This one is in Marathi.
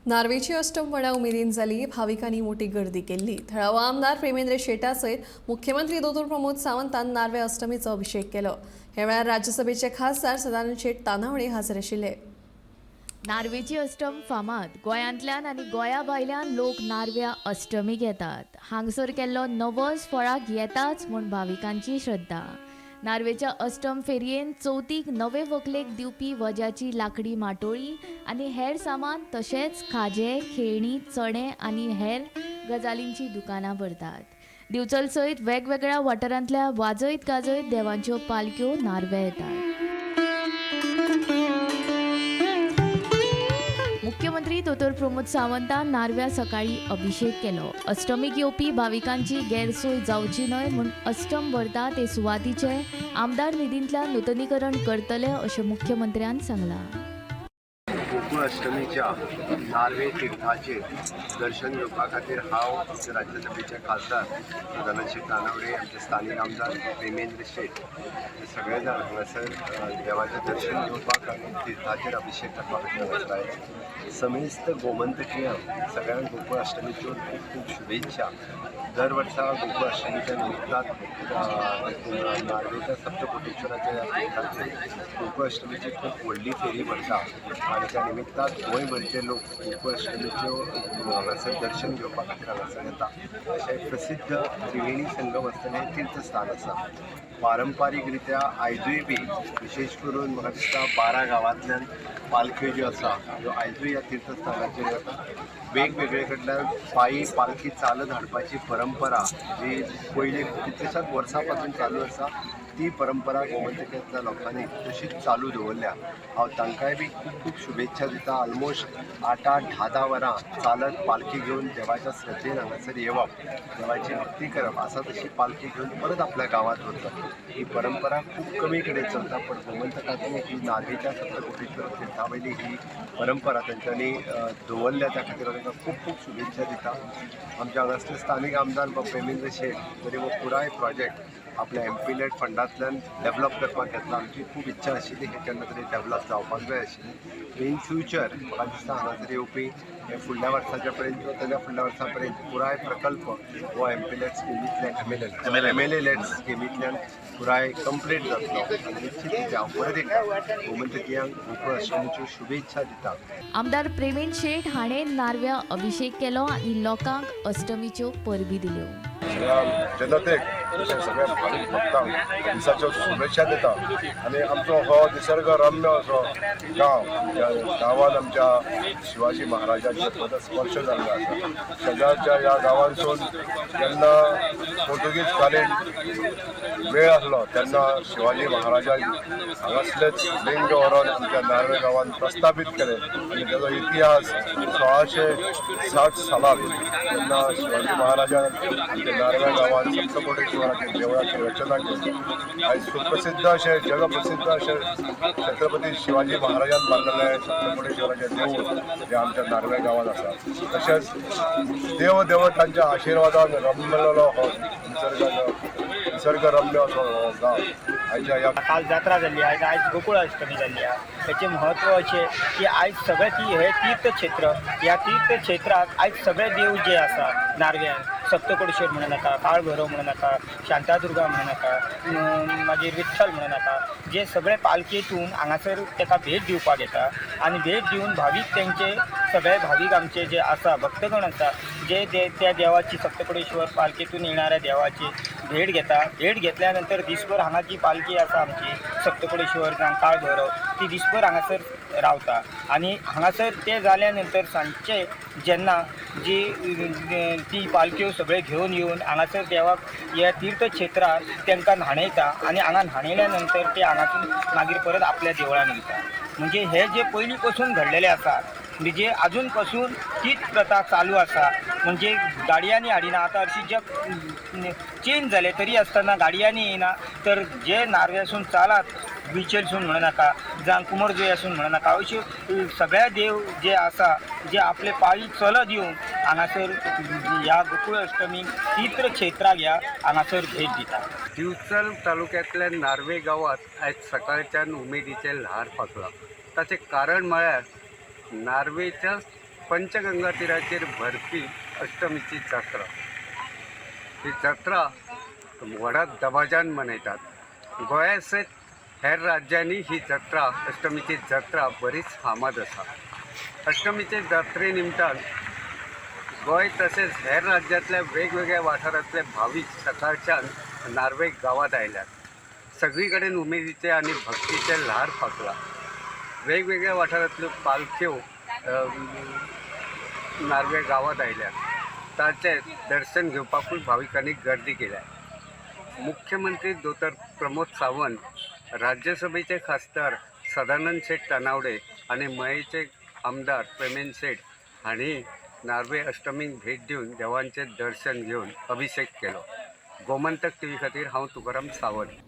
नार्वेची अष्टम व्हडा उमेदीन जाली. भाविकांनी मोठी गर्दी केली. थळावो आमदार प्रेमेंद्र शेटा सयत मुख्यमंत्री दोतोर प्रमोद सावंतान नार्वे अष्टमीचो अभिषेक केलो. ह्या वेळार राज्यसभेचे खासदार सदानंद शेट तानावडे हाजीर आशिल्ले. नार्वेची अष्टम फामाद. गोंयांतल्यान आनी गोंया भायल्यान लोक नार्व्या अष्टमीक येतात. हांगसर केल्लो नवस फळाक येताच म्हूण भाविकांची श्रद्धा. नार्वेच्या अष्टम फेरयेन चवथीक नवे व्हंकलेक दिवपी वज्याची लाकडी माटोळी आनी हेर सामान तशेंच खाजे, खेळणी, चणे आनी हेर गजालींची दुकानां भरतात. दिवचल सयत वेगवेगळ्या वाठारांतल्या वाजयत गाजयत देवांच्यो पालख्यो नार्वे येतात. मुख्यमंत्री दोतोर प्रमोद सावंतान नार्व्या सकाळी अभिषेक केलो. अष्टमीक येवपी भाविकांची गैरसोय जावची न्हय म्हूण अष्टम व्रता ते सुवातीचे आमदार निधींतल्यान नूतनीकरण करतले अशें मुख्यमंत्र्यान सांगलां. गोकुळ अष्टमीच्या नार्वे तीर्थाचे दर्शन घेवपा खातीर हांव राज्यसभेचे खासदार सदानंद शेट तानावडे, आमचे स्थानीक आमदार प्रेमेंद्र शेट हे सगळे जाण हांगासर देवाचें दर्शन घेवपाक आनी तीर्थाचेर अभिषेक करपा खातीर हांगासर आयले. समेस्त गोमंतकीयांक सगळ्यांक गोकुळ अष्टमीच्यो खूब खूब शुभेच्छा. दर वर्सा गोकुळ अष्टमीच्या निमित्तान नार्वेच्या सप्तकोटेश्वराच्या तीर्थाचेर गोकुळ अष्टमीची खूब व्हडली फेरी भरता आनी त्या निमित्तान गोंयभरचे लोक गोकुळ अष्टमीच्यो हांगासर दर्शन घेवपा खातीर हांगासर येता. अशें प्रसिद्ध त्रिवेणी संगम आसतलें तीर्थस्थान आसा. पारंपारीक रित्या आयजूय बी विशेश करून म्हाका दिसता 12 गांवांतल्यान पालख्यो ज्यो आसा ह्यो आयजूय ह्या तीर्थस्थानाचेर येता. वेगवेगळे कडल्यान पायी पालखी चालत हाडपाची परंपरा जी पयलीं कितलेशाच वर्सां पासून चालू आसा ती परंपरा गोमंतकेंतल्या लोकांनी तशीच चालू दवरल्या. हांव तांकांय बी खूब खूब शुभेच्छा दिता. ऑलमोस्ट 8-10 वरां चालत पालखी घेवन देवाच्या श्रद्धेन हांगासर येवप, देवाची भक्ती करप, आसा तशी पालखी घेवन परत आपल्या गांवांत वचप ही परंपरा खूब कमी कडेन चलता. पण गोमंतकांतली ही नार्वेच्या सप्तकोटेश्वर तीर्थावयली ही परंपरा तांच्यांनी दवरल्या. त्या खातीर तांकां खूब खूब शुभेच्छा दिता. आमच्या हांगासले स्थानीक आमदार प्रेमेंद्र शेट तरी हो पुराय प्रोजेक्ट आपल्या एमपीलेट फंडांतल्यान डेव्हलप करपाक घेतला. आमची खूब इच्छा आशिल्ली हे केन्ना तरी डेव्हलप जावपाक जाय आशिल्ली. इन फ्युचर म्हाका दिसता हांगासर येवपी हे फुडल्या वर्साच्या पर्यंत किंवा ताच्या फुडल्या वर्सा पर्यंत पुराय प्रकल्प हो एमपीलेट स्किमींतल्यान एमएलए स्किमींतल्यान पुराय कंप्लीट जातलो. आनी निश्चित रित्या हांव परत एकदा गोमंतकीयांक गोकुळ अष्टमीच्यो शुभेच्छा दिता. आमदार प्रेमेंद्र शेट हाणें नार्व्या अभिषेक केलो आनी लोकांक अष्टमीच्यो परबी दिल्यो. सगळ्या जनतेक तशें सगळ्या भावीक भक्तांक दिसाच्यो शुभेच्छा दिता. आनी आमचो हो निसर्ग रम्य असो गांव, ह्या गांवांत आमच्या शिवाजी महाराजांचे पदस्पर्श जाल्लो आसा. शेजारच्या ह्या गांवांसून जेन्ना पोर्तुगीज कालीन वेळ आसलो तेन्ना शिवाजी महाराजान हांगासलेच लिंग व्हरोन आमच्या नार्वे गांवांत प्रस्थापीत केलें. आनी ताचो इतिहास 1660 सालांत जेन्ना शिवाजी महाराजान आमच्या नार्वे गांवांत सप्तकोटेश्वराच्या देवळाची रचना केली. आयज सुप्रसिद्ध अशें जगप्रसिद्ध अशें छत्रपती शिवाजी महाराजान बांदलेलें सप्तकोटेश्वराचें देवूळ हें आमच्या नार्वे गांवांत आसा. तशेंच देवदेवतांच्या आशिर्वादान रमलेलो हो निसर्गरम्य असो हो गांव. आयच्या ह्या काल जात्रा जाल्ली, आयज गोकुळ अष्टमी जाल्ली आहा. हेचें म्हत्व अशें की आयज सगळे हे तीर्थक्षेत्र, ह्या तीर्थक्षेत्राक आयज सगळे देव जे आसा नार्व्यान, सप्तकोटेश्वर म्हणू नाका, काळभैरव म्हणू नाका, शांतादुर्गा म्हणू नाका, मागीर विठ्ठल म्हणू नाका, जे सगळे पालखेतून हांगासर ताका भेट दिवपाक येता. आनी भेट दिवन भावीक तेंचे सगळे भावीक आमचे जे आसा भक्तगण आसा जे त्या देवाची सप्तकोटेश्वर पालखेतून येणाऱ्या देवाची भेट घेता. भेट घेतल्या नंतर दिसभर हांगा जी पालखी आसा आमची सप्तकोटेश्वर जावं काळभैरव ती दिसभर हांगासर रावता. आनी हांगासर ते जाल्या नंतर सांजचे जेन्ना जी ती पालख्यो सगळे घेवन येवन हांगासर देवाक ह्या तीर्थक्षेत्रार तांकां न्हाणयता. आनी हांगा न्हाणयल्या नंतर ते हांगासून मागीर परत आपल्या देवळान वयता. म्हणजे हे जे पयलीं पासून घडलेलें आसा म्हणजे अजून पासून तीच प्रथा चालू आसा. म्हणजे गाडयांनी हाडिना. आतां हरशीं जग चेंज जालें तरी आसतना गाडयांनी येयना. तर जे नार्व्यासून चालात बिचेरसून म्हणू नाका जावं कुंभरजुंव्यासून म्हणू नाका अश्यो सगळ्या देव जे आसा जे आपले पाळी चलत येवन हांगासर ह्या गोकुळ अष्टमीक तीर्थक्षेत्राक ह्या हांगासर भेट दिता. दिवचल तालुक्यांतल्या नार्वे गांवांत आयज सकाळच्यान उमेदीचें ल्हार पासलां. ताचें कारण म्हळ्यार नार्वेच्या पंचगंगा तीराचेर भरपी अष्टमीची जात्रा. ही जात्रा व्हडा दबाज्यान मनयतात. गोंया सयत हेर राज्यांनी ही जात्रा, अष्टमीची जात्रा बरीच फामाद आसा. अष्टमीचे जात्रे निमतान गोंय तसेच हेर राज्यांतल्या वेगवेगळ्या वाठारांतले भावीक सकाळच्यान नार्वे गांवांत आयल्यात. सगळी कडेन उमेदीचे आनी भक्तीचे ल्हार फाकला. वेगवेगळ्या वाठारांतल्यो पालख्यो नार्वे गांवांत आयल्यात. ताचे दर्शन घेवपाकूय भाविकांनी गर्दी केल्या. मुख्यमंत्री दोतर प्रमोद सावंत, राज्यसभेचे खासदार सदानंद शेट तानावडे आनी मयेचे आमदार प्रेमेन शेट हांणी नार्वे अष्टमीक भेट दिवन देवांचें दर्शन घेवन अभिषेक केलो. गोमंतक टीव्ही खातीर हांव तुकाराम सावंत.